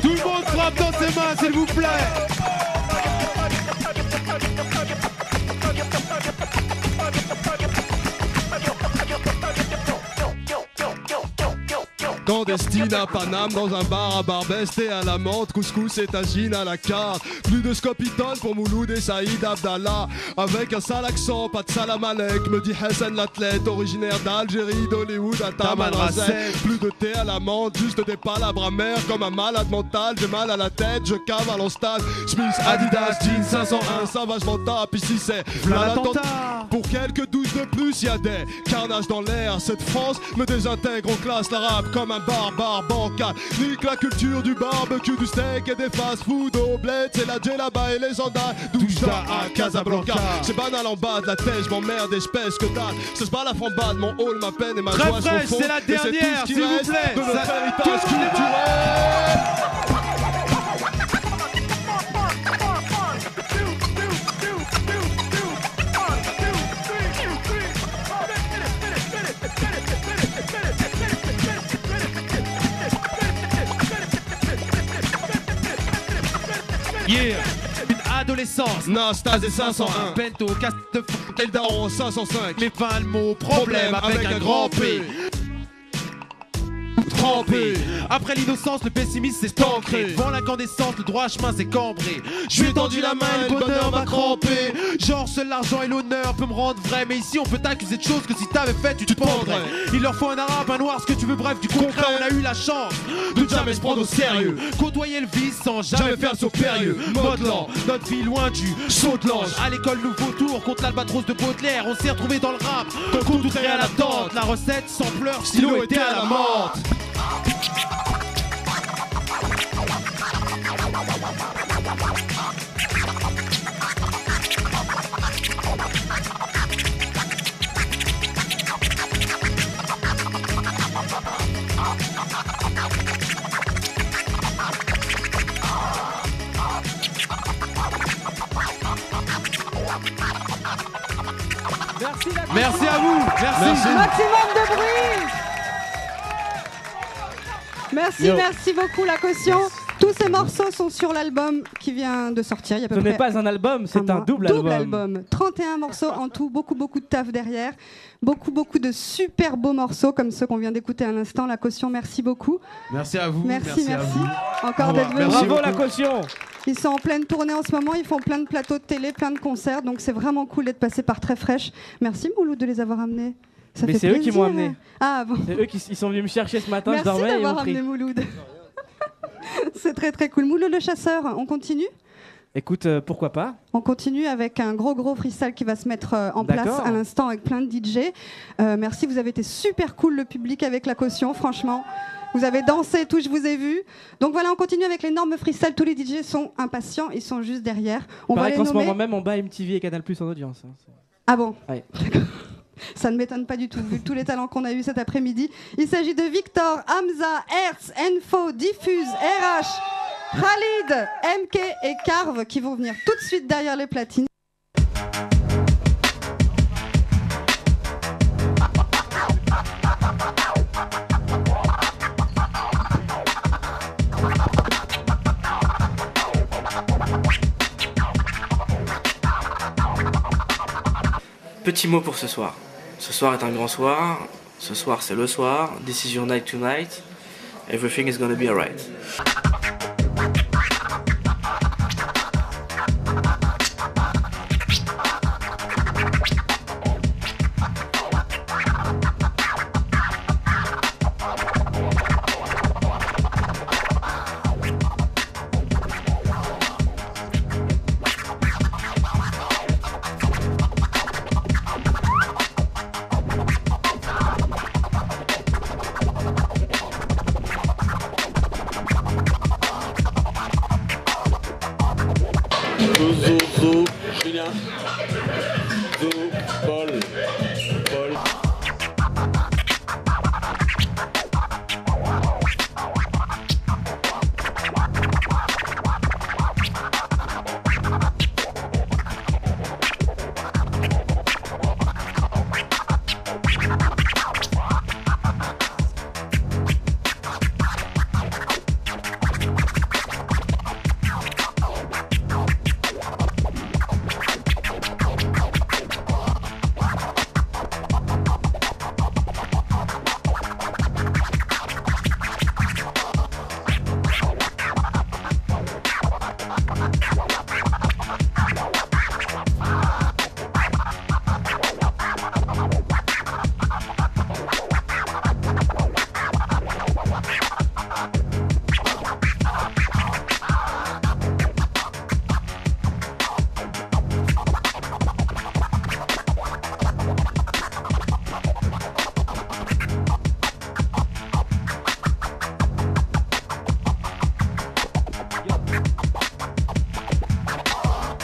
Tout le monde frappe dans ses mains s'il vous plaît. Clandestine à Paname, dans un bar à Barbès, thé à la menthe, couscous et tagine à la carte. Plus de scopitone pour Mouloud et Saïd Abdallah. Avec un sale accent, pas de salam alek, me dit Hassan l'athlète, originaire d'Algérie, d'Hollywood à Tamanrasset. Plus de thé à la menthe, juste des palabres amères. Comme un malade mental, j'ai mal à la tête, je cavale en stade. Smith, Adidas, jeans 501, ça vachement tape, ici c'est l'attentat. Pour quelques douces de plus, y a des carnages dans l'air. Cette France me désintègre, on classe l'arabe comme un barbare bancal. Nique la culture du barbecue, du steak et des fast-food au bled. C'est la djellaba et les sandales d'Oujda à Casablanca. C'est banal en bas de la tête, je m'emmerde espèce que dalle. Ça se bat la flambade, mon hall, ma peine et ma joie se font. C'est la dernière, s'il vous plaît. De notre héritage culturel. Yeah. Une adolescence, Nastase et 501, Bento, casse de f***, Eldaron 505, les 20 mots, problème avec un grand P. Trempé. Après l'innocence, le pessimisme s'est ancré. Devant l'incandescence, le droit chemin s'est cambré. Je lui ai tendu la main et le bonheur m'a crampé. Genre seul l'argent et l'honneur peut me rendre vrai. Mais ici on peut t'accuser de choses que si t'avais fait tu te pendrais. Il leur faut un arabe, un noir, ce que tu veux, bref du concret. On a eu la chance de jamais se prendre au sérieux. Côtoyer le vice sans jamais faire le saut périlleux. Mode lent, notre vie loin du saut de l'ange. À l'école nouveau tour contre l'albatros de Baudelaire. On s'est retrouvé dans le rap, contre toute réelle attente. La recette sans pleurs, stylo était à la menthe. Merci à vous. Merci. Maximum de bruit. Merci, Yo. merci beaucoup la caution. Tous ces morceaux sont sur l'album qui vient de sortir. Il y a à peu Ce n'est près pas un album, c'est un mois. double album. 31 morceaux en tout, beaucoup de taf derrière. Beaucoup de super beaux morceaux comme ceux qu'on vient d'écouter à l'instant. La caution, merci beaucoup. Merci à vous. Merci. À vous. Encore d'être venus. Bravo la caution. Ils sont en pleine tournée en ce moment, ils font plein de plateaux de télé, plein de concerts, donc c'est vraiment cool d'être passé par Très Fraîche. Merci Mouloud de les avoir amenés. Ça Mais fait c'est eux qui plaisir. m'ont amené. Ah bon. C'est eux qui ils sont venus me chercher ce matin, Merci je dormais et ils d'avoir m'ont pris. amené Mouloud. C'est très cool. Mouloud le chasseur, on continue ? Écoute, pourquoi pas. On continue avec un gros freestyle qui va se mettre en place D'accord. à l'instant avec plein de DJ. Merci, vous avez été super cool le public avec la caution, franchement. Vous avez dansé et tout, je vous ai vu. Donc voilà, on continue avec l'énorme freestyle. Tous les DJ sont impatients, ils sont juste derrière. On va Pareil les qu'en ce nommer. moment même, on bat MTV et Canal+ en audience. Hein. Ah bon? Ouais. Ça ne m'étonne pas du tout, vu tous les talents qu'on a eus cet après-midi. Il s'agit de Victor, Hamza, Hertz, Enfo, Diffuse, RH, Khalid, MK et Carve qui vont venir tout de suite derrière les platines. Petit mot pour ce soir. Ce soir est un grand soir. Ce soir c'est le soir. This is your night tonight. Everything is gonna be alright.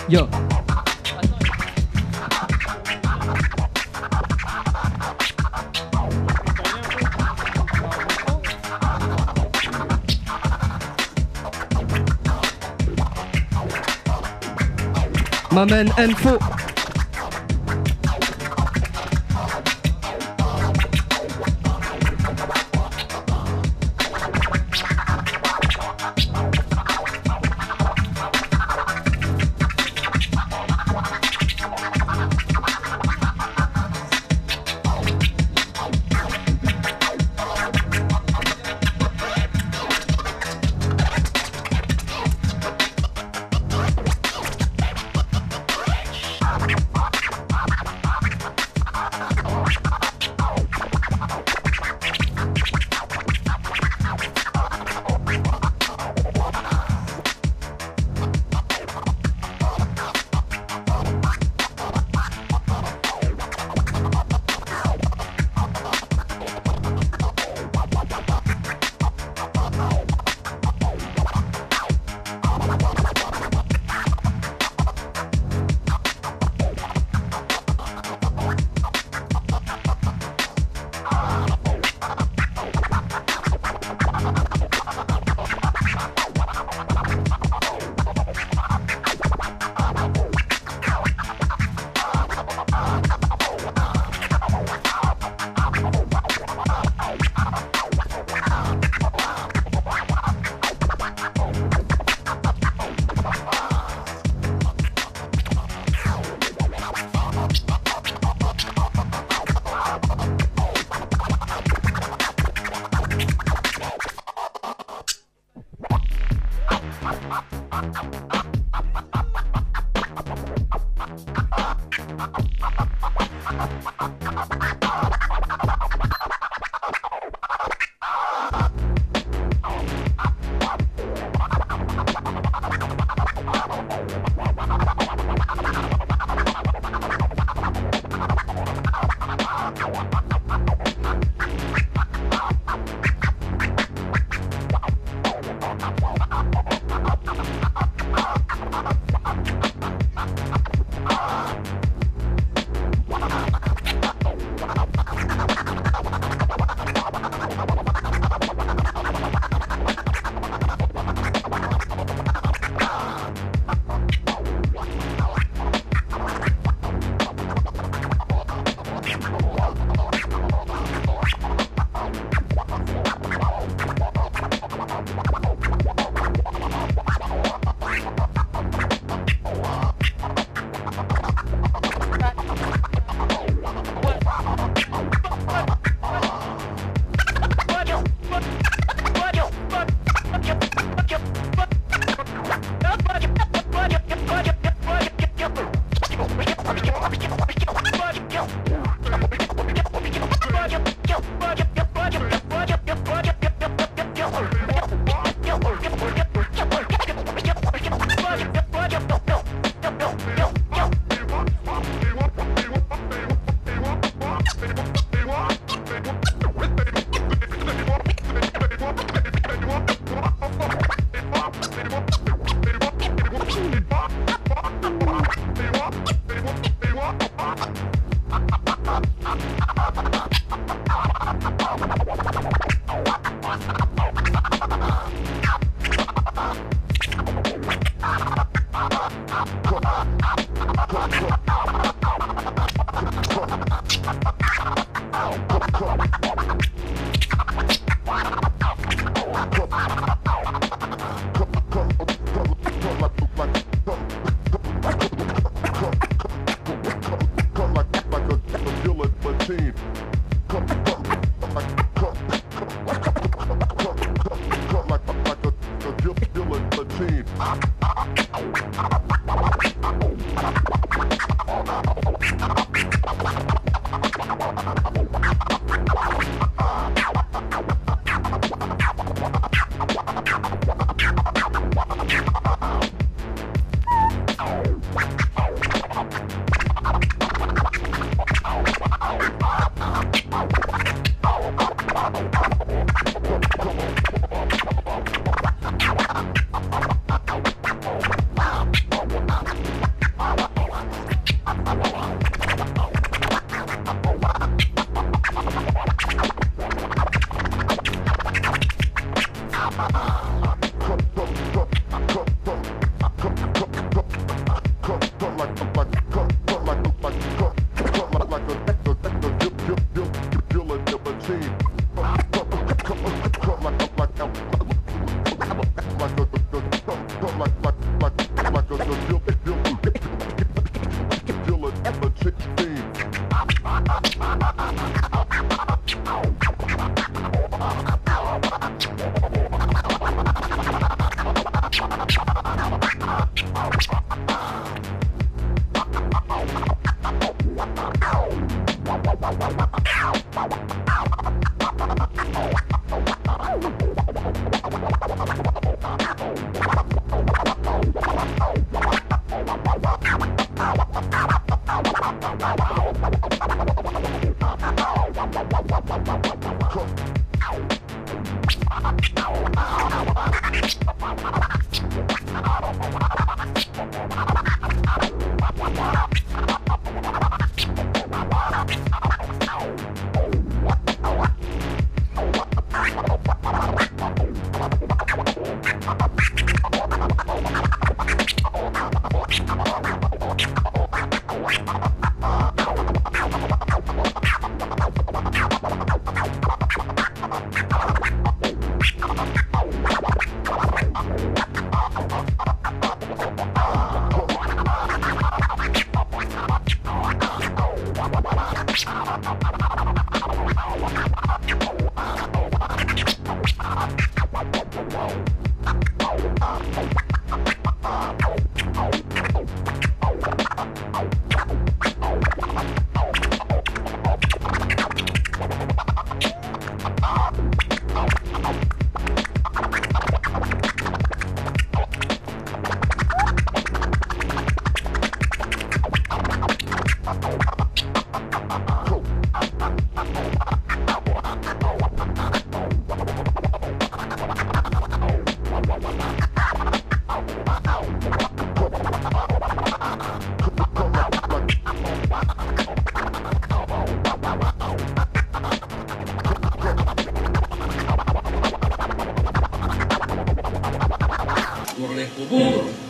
Yo. Ma man Info.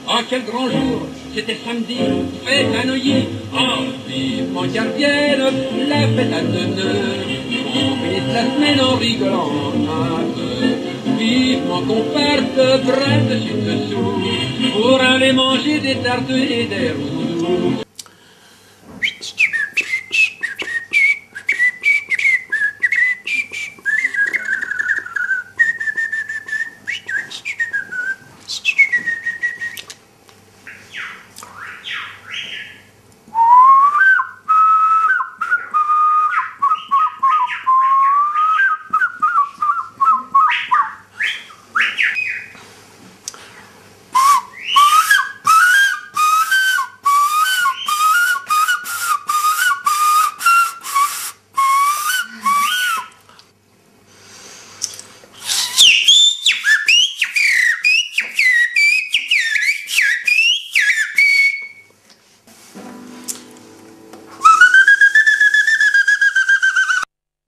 Ah, quel grand jour, c'était samedi, fête à Neuilly. Ah, vivement qu'elle vienne, la fête à Neuneu. On finisse la semaine en rigolant un peu. Vivement qu'on parte bras dessus dessous pour aller manger des tartes et des roux.